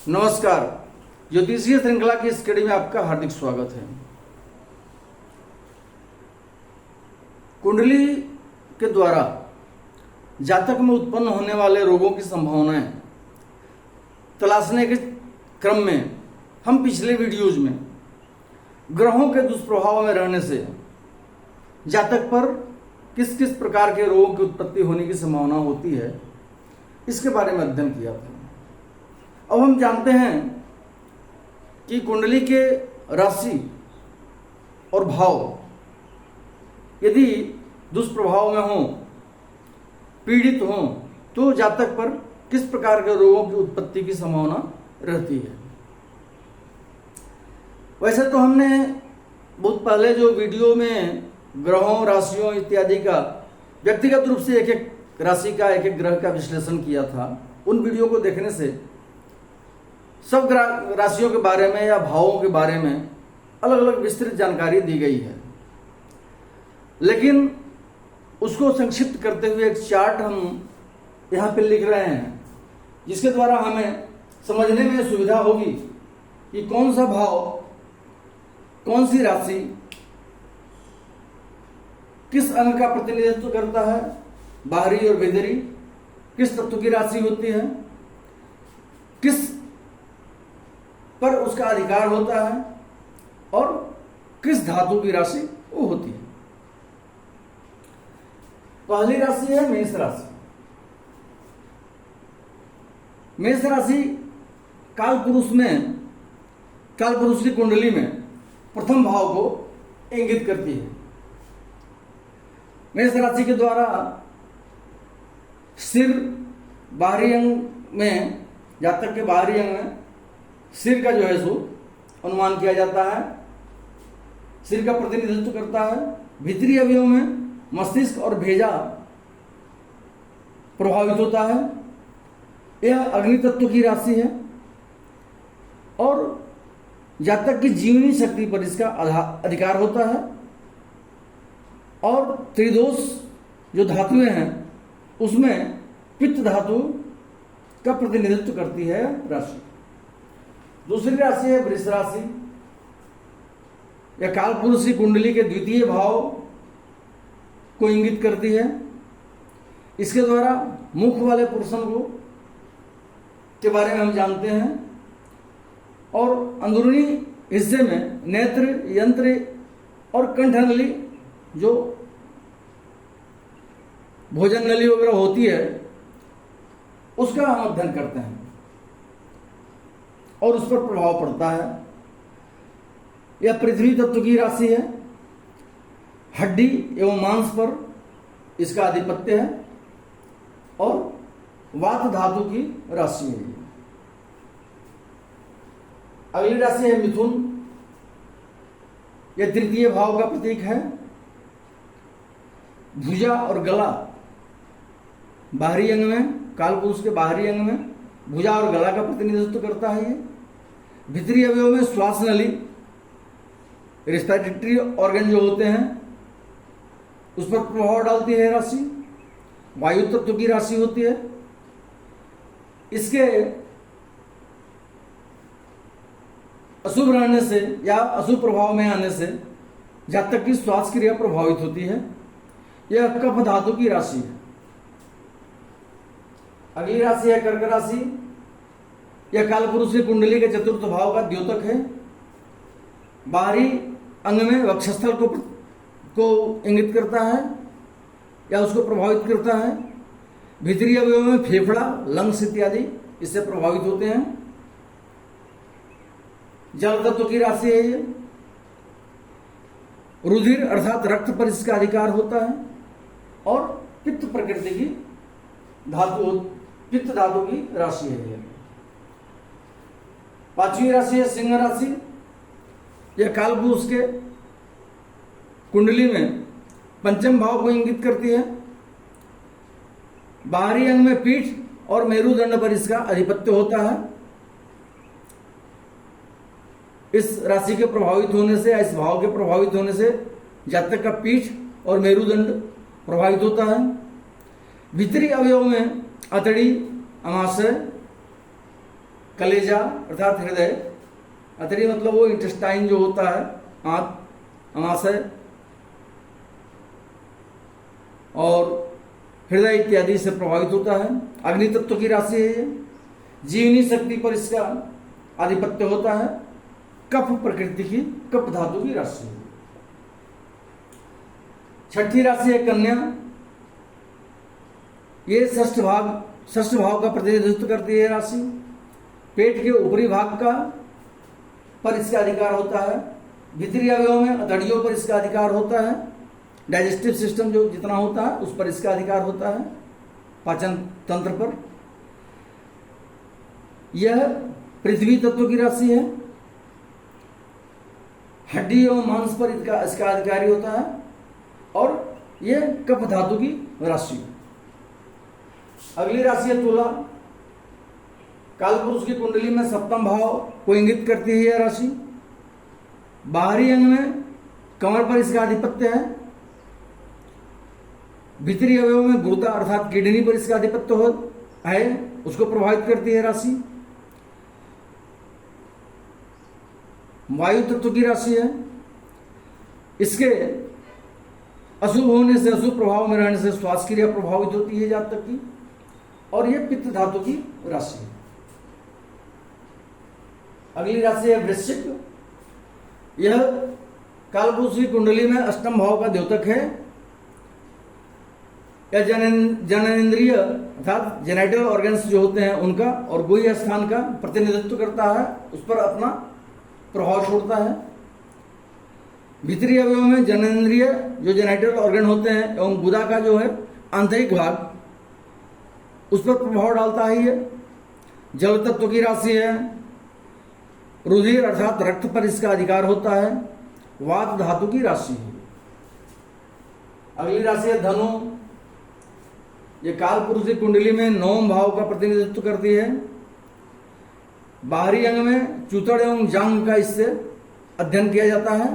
नमस्कार। ज्योतिषीय श्रृंखला की इस कड़ी में आपका हार्दिक स्वागत है। कुंडली के द्वारा जातक में उत्पन्न होने वाले रोगों की संभावनाएं तलाशने के क्रम में हम पिछले वीडियोज में ग्रहों के दुष्प्रभाव में रहने से जातक पर किस किस प्रकार के रोगों की उत्पत्ति होने की संभावना होती है, इसके बारे में अध्ययन किया था। अब हम जानते हैं कि कुंडली के राशि और भाव यदि दुष्प्रभाव में हों, पीड़ित हों, तो जातक पर किस प्रकार के रोगों की उत्पत्ति की संभावना रहती है। वैसे तो हमने बहुत पहले जो वीडियो में ग्रहों, राशियों इत्यादि का व्यक्तिगत रूप से एक एक राशि का, एक एक ग्रह का विश्लेषण किया था। उन वीडियो को देखने से सब राशियों के बारे में या भावों के बारे में अलग अलग विस्तृत जानकारी दी गई है, लेकिन उसको संक्षिप्त करते हुए एक चार्ट हम यहाँ पे लिख रहे हैं, जिसके द्वारा हमें समझने में सुविधा होगी कि कौन सा भाव, कौन सी राशि किस अंग का प्रतिनिधित्व करता है, बाहरी और भीतरी किस तत्व की राशि होती है, किस पर उसका अधिकार होता है और किस धातु की राशि वो होती है। पहली राशि है मेष राशि। मेष राशि काल पुरुष की कुंडली में प्रथम भाव को इंगित करती है। मेष राशि के द्वारा सिर, बाहरी अंग में, जातक के बाहरी अंग में सिर का जो है सो अनुमान किया जाता है, सिर का प्रतिनिधित्व करता है। भीतरी अवयव में मस्तिष्क और भेजा प्रभावित होता है। यह अग्नि तत्व की राशि है और जातक की जीवनी शक्ति पर इसका अधिकार होता है। और त्रिदोष जो धातुएं हैं उसमें पित्त धातु का प्रतिनिधित्व करती है राशि। दूसरी राशि है वृष राशि। यह काल पुरुष की कुंडली के द्वितीय भाव को इंगित करती है। इसके द्वारा मुख वाले पुरुषों को के बारे में हम जानते हैं और अंदरूनी हिस्से में नेत्र, यंत्र और कंठ नली, जो भोजन नली वगैरह होती है, उसका हम अध्ययन करते हैं और उस पर प्रभाव पड़ता है। यह पृथ्वी तत्व की राशि है। हड्डी एवं मांस पर इसका आधिपत्य है और वात धातु की राशि है। अगली राशि है मिथुन। यह तृतीय भाव का प्रतीक है। भुजा और गला बाहरी अंग में, काल पुरुष के बाहरी अंग में भुजा और गला का प्रतिनिधित्व करता है। ये भीतरी अवयव में श्वास नली, रेस्पिरेटरी ऑर्गन जो होते हैं उस पर प्रभाव डालती है राशि। वायु तत्व की राशि होती है। इसके अशुभ रहने से या अशुभ प्रभाव में आने से जातक की श्वास क्रिया प्रभावित होती है। यह कफ धातु की राशि है। अगली राशि है कर्क राशि। यह काल पुरुष की कुंडली के चतुर्थ भाव का द्योतक है। बाहरी अंग में वक्षस्थल को इंगित करता है या उसको प्रभावित करता है। भीतरी अवयव में फेफड़ा, लंग्स इत्यादि इससे प्रभावित होते हैं। जल तत्व की राशि है ये। रुधिर अर्थात रक्त पर इसका अधिकार होता है और पित्त प्रकृति की धातु, पित्त धातु की राशि है ये। पांचवी राशि है सिंह राशि। यह काल पुरुष के कुंडली में पंचम भाव को इंगित करती है। बाहरी अंग में पीठ और मेरुदंड पर इसका अधिपत्य होता है। इस राशि के प्रभावित होने से, इस भाव के प्रभावित होने से जातक का पीठ और मेरुदंड प्रभावित होता है। भीतरी अवयव में अतड़ी, अमाशय कलेजा अर्थात हृदय, अतरी मतलब वो इंटेस्टाइन जो होता है, आंत अमाशय और हृदय इत्यादि से प्रभावित होता है। अग्नि तत्व की राशि है ये। जीवनी शक्ति पर इसका आधिपत्य होता है। कफ प्रकृति की, कफ धातु की राशि है। छठी राशि है कन्या। ये षष्ठ भाव का प्रतिनिधित्व करती है राशि। पेट के ऊपरी भाग का पर इसका अधिकार होता है। भीतरी अवयव में अतड़ियों पर इसका अधिकार होता है। डाइजेस्टिव सिस्टम जो जितना होता है उस पर इसका अधिकार होता है, पाचन तंत्र पर। यह पृथ्वी तत्व की राशि है। हड्डी एवं मांस पर इसका अधिकारी होता है और यह कफ धातु की राशि है। अगली राशि है तुला। कालपुरुष की कुंडली में सप्तम भाव को इंगित करती है यह राशि। बाहरी अंग में कमर पर इसका आधिपत्य है। भीतरी अवयव में गुर्दा अर्थात किडनी पर इसका आधिपत्य है, उसको प्रभावित करती है राशि। वायु तत्व की राशि है। इसके अशुभ होने से, अशुभ प्रभाव में रहने से श्वास क्रिया प्रभावित होती है जातक की। और यह पित्त धातु की राशि है। अगली राशि है वृश्चिक। यह कालपुरुष की कुंडली में अष्टम भाव का द्योतक है। यह जननेंद्रिय अर्थात जेनेटल ऑर्गन्स जो होते हैं उनका और गुह्य स्थान का प्रतिनिधित्व करता है, उस पर अपना प्रभाव छोड़ता है। भीतरी अवयव में जननेंद्रिय जो जेनेटल ऑर्गन होते हैं एवं गुदा का जो है आंतरिक भाग, उस पर प्रभाव डालता है। ये जल तत्व की राशि है। रुधिर अर्थात रक्त पर इसका अधिकार होता है। वात धातु की राशि है। अगली राशि है धनु। ये कालपुरुष की कुंडली में नवम भाव का प्रतिनिधित्व करती है। बाहरी अंग में चूतड़ एवं जांग का इससे अध्ययन किया जाता है।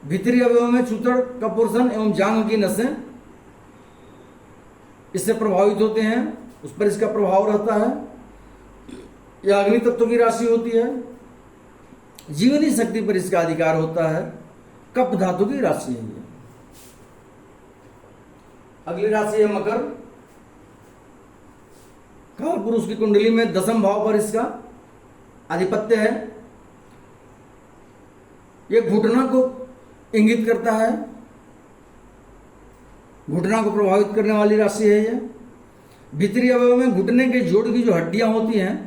भीतरी अवयव में चूतड़ का पोर्शन एवं जांग की नसें इससे प्रभावित होते हैं, उस पर इसका प्रभाव रहता है। यह अग्नि तत्व की राशि होती है। जीवनी शक्ति पर इसका अधिकार होता है। कफ धातु की राशि है ये। अगली राशि है मकर। कालपुरुष की कुंडली में दसम भाव पर इसका आधिपत्य है। यह घुटना को इंगित करता है, घुटना को प्रभावित करने वाली राशि है यह। भीतरी अवयव में घुटने के जोड़ की जो हड्डियां होती हैं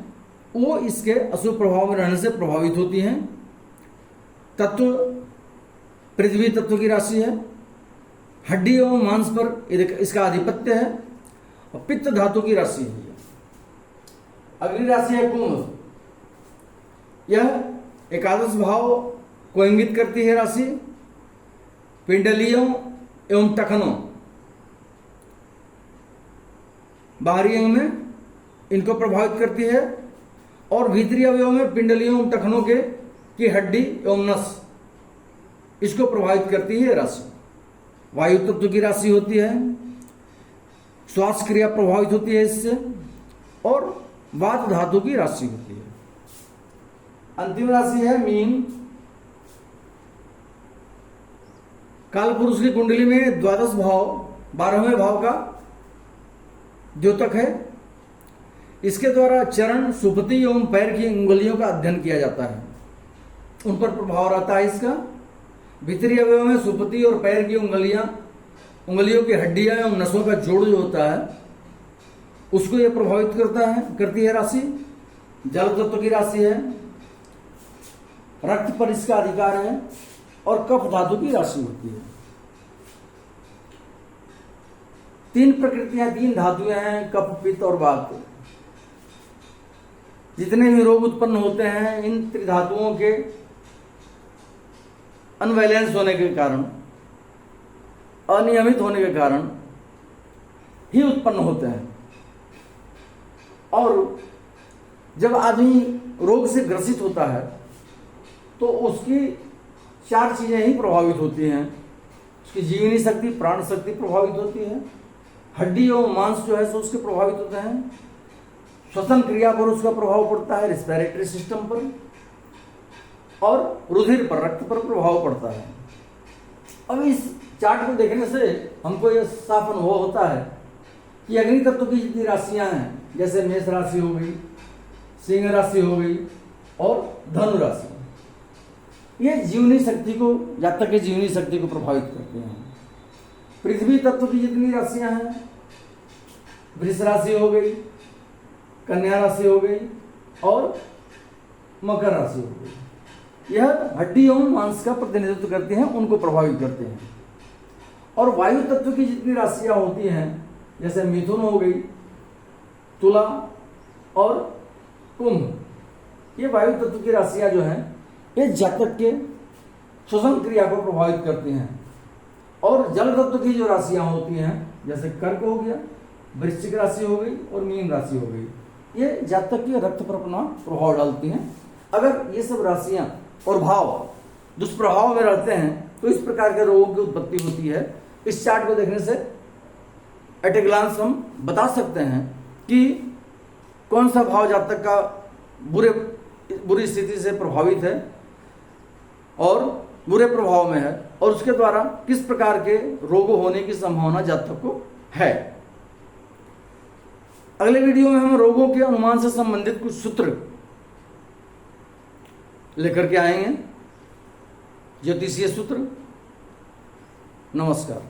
वो इसके अशुभ प्रभाव में रहने से प्रभावित होती हैं। तत्व पृथ्वी तत्व की राशि है। हड्डी एवं मांस पर इसका आधिपत्य है और पित्त धातु की राशि है। अगली राशि है कुंभ। यह एकादश भाव को इंगित करती है राशि। पिंडलियों एवं टखनों, बाहरी अंग में इनको प्रभावित करती है और भीतरी अवयव में पिंडलियों एवं टखनों की हड्डी एवं नस इसको प्रभावित करती है राशि। वायु तत्व की राशि होती है। श्वास क्रिया प्रभावित होती है इससे और वात धातु की राशि होती है। अंतिम राशि है मीन। कालपुरुष की कुंडली में द्वादश भाव 12वें भाव का द्योतक है। इसके द्वारा चरण, सुपति एवं पैर की उंगलियों का अध्ययन किया जाता है, उन पर प्रभाव रहता है इसका। भीतरी अवयव में सुपति और पैर की उंगलियों की हड्डियां एवं नसों का जोड़ जो होता है उसको यह प्रभावित करती है राशि। जल तत्व की राशि है। रक्त पर इसका अधिकार है और कफ धातु की राशि होती है। तीन प्रकृतियां, तीन धातुएं हैं, कफ, पित्त और वात। जितने भी रोग उत्पन्न होते हैं इन त्रिधातुओं के अनबैलेंस होने के कारण, अनियमित होने के कारण ही उत्पन्न होते हैं। और जब आदमी रोग से ग्रसित होता है तो उसकी चार चीजें ही प्रभावित होती हैं। उसकी जीवनी शक्ति, प्राण शक्ति प्रभावित होती है। हड्डी और मांस जो है सो उसके प्रभावित होते हैं। श्वसन क्रिया पर उसका प्रभाव पड़ता है, रेस्पिरेटरी सिस्टम पर, और रुधिर पर, रक्त पर प्रभाव पड़ता है। अब इस चार्ट को देखने से हमको यह साफ अनुभव होता है कि अग्नि तत्व की जितनी राशियां हैं, जैसे मेष राशि हो गई, सिंह राशि हो गई और धनु राशि, ये जीवनी शक्ति को, जातक की जीवनी शक्ति को प्रभावित करते हैं। पृथ्वी तत्व की जितनी राशियां हैं, वृष राशि हो गई, कन्या राशि हो गई और मकर राशि हो गई, यह हड्डी एवं मांस का प्रतिनिधित्व करते हैं, उनको प्रभावित करते हैं। और वायु तत्व की जितनी राशियां होती हैं, जैसे मिथुन हो गई, तुला और कुंभ, ये वायु तत्व की राशियां जो हैं ये जातक के श्वसन क्रिया को प्रभावित करती हैं। और जल तत्व की जो राशियां होती हैं, जैसे कर्क हो गया, वृश्चिक राशि हो गई और मीन राशि हो गई, ये जातक के रक्त पर अपना प्रभाव डालती हैं। अगर ये सब राशियां और भाव दुष्प्रभाव में रहते हैं तो इस प्रकार के रोगों की उत्पत्ति होती है। इस चार्ट को देखने से एट ए ग्लांस हम बता सकते हैं कि कौन सा भाव जातक का बुरी स्थिति से प्रभावित है और बुरे प्रभाव में है, और उसके द्वारा किस प्रकार के रोग होने की संभावना जातक को है। अगले वीडियो में हम रोगों के अनुमान से संबंधित कुछ सूत्र लेकर के आएंगे, ज्योतिषीय सूत्र। नमस्कार।